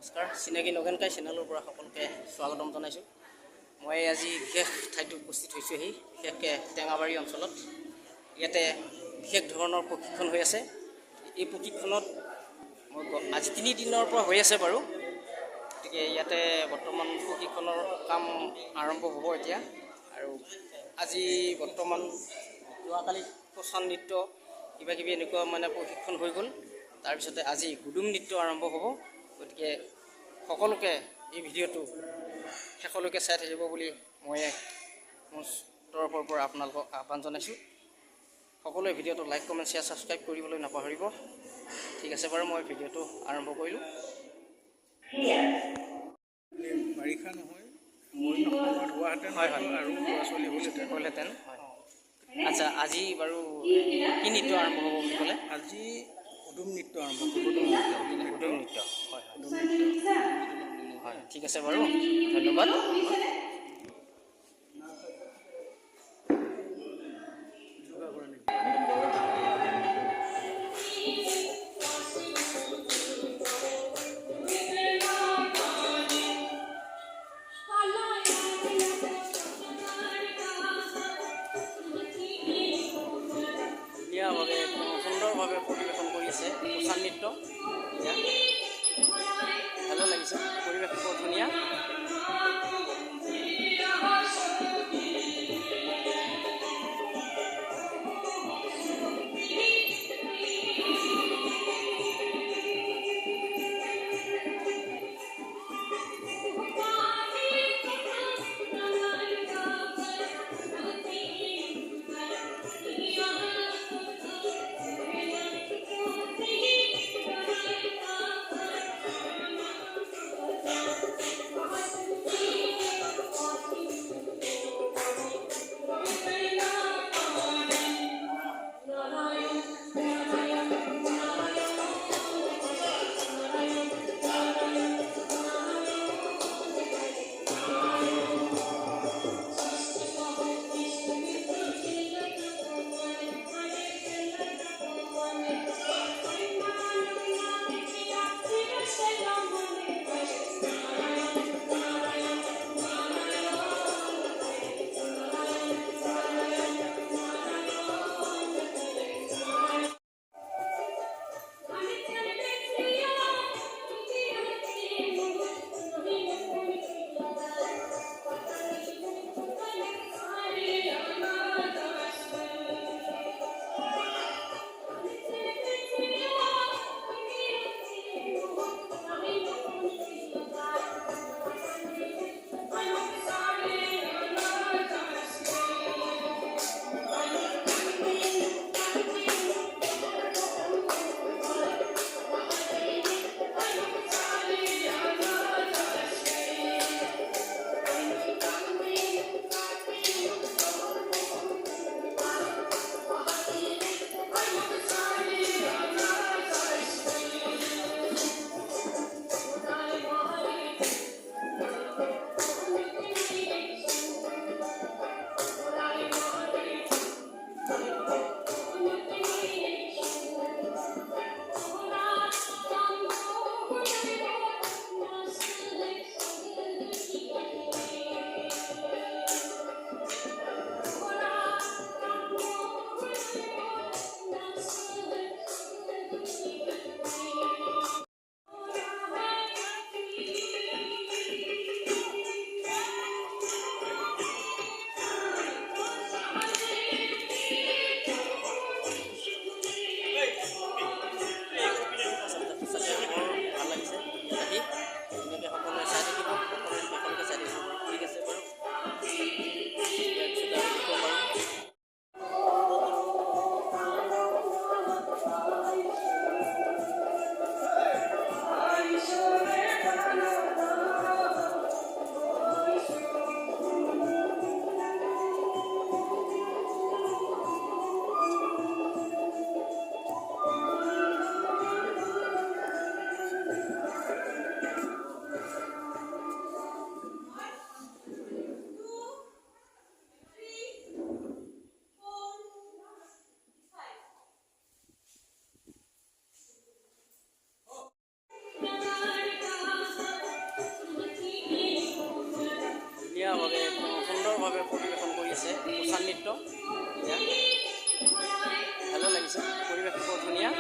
নমস্কাৰ, চিনাকি নগেনকাই চেনেলৰ পৰা সকলোকে স্বাগতম জনাইছোঁ। মই আজি বিশেষ ঠাইত উপস্থিত হৈছোঁহি, বিশেষকৈ টেঙাবাৰী অঞ্চলত। ইয়াতে বিশেষ ধৰণৰ প্ৰশিক্ষণ হৈ আছে। এই প্ৰশিক্ষণত আজি 3 দিনৰ পৰা হৈ আছে বাৰু। গতিকে ইয়াতে বৰ্তমান প্ৰশিক্ষণৰ কাম আৰম্ভ হ'ব এতিয়া। আৰু আজি বৰ্তমান যোৱাকালি কচান নৃত্য কিবাকিবি এনেকুৱা মানে প্ৰশিক্ষণ হৈ গ'ল। তাৰপিছতে আজি হুদুম নৃত্য আৰম্ভ হ'ব। গতিকে সকলোকে এই ভিডিঅ'টো শেষলৈকে চাই থাকিব বুলি মই মোৰ তৰফৰ পৰা আপোনালোকক আহ্বান জনাইছোঁ। সকলোৱে ভিডিঅ'টো লাইক, কমেণ্ট, শ্বেয়াৰ, ছাবস্ক্ৰাইব কৰিবলৈ নাপাহৰিব। ঠিক আছে বাৰু, মই ভিডিঅ'টো আৰম্ভ কৰিলোঁ। বাৰিষা নহয়, বৰষুণ সময়ত হোৱাহেঁতেন হয় আৰু ল'ৰা ছোৱালী হ'লহেঁতেন। হয়। আচ্ছা, আজি বাৰু কি নৃত্য আৰম্ভ হ'ব বুলি ক'লে? আজি হুদুম নৃত্য আৰম্ভ হুদুম নৃত্য। হয় হয়, ঠিক আছে বাৰু, ধন্যবাদ। ধুনীয়াভাৱে সুন্দৰভাৱে পৰিৱেশন কৰিছে কচান নৃত্য। ভালো লাগিছে, পৰিৱেশ বৰ ধুনীয়া। সুন্দৰভাৱে পৰিৱেশন কৰি আছে কোচান নৃত্য। এতিয়া ভালে লাগিছে, পৰিৱেশটো বৰ ধুনীয়া।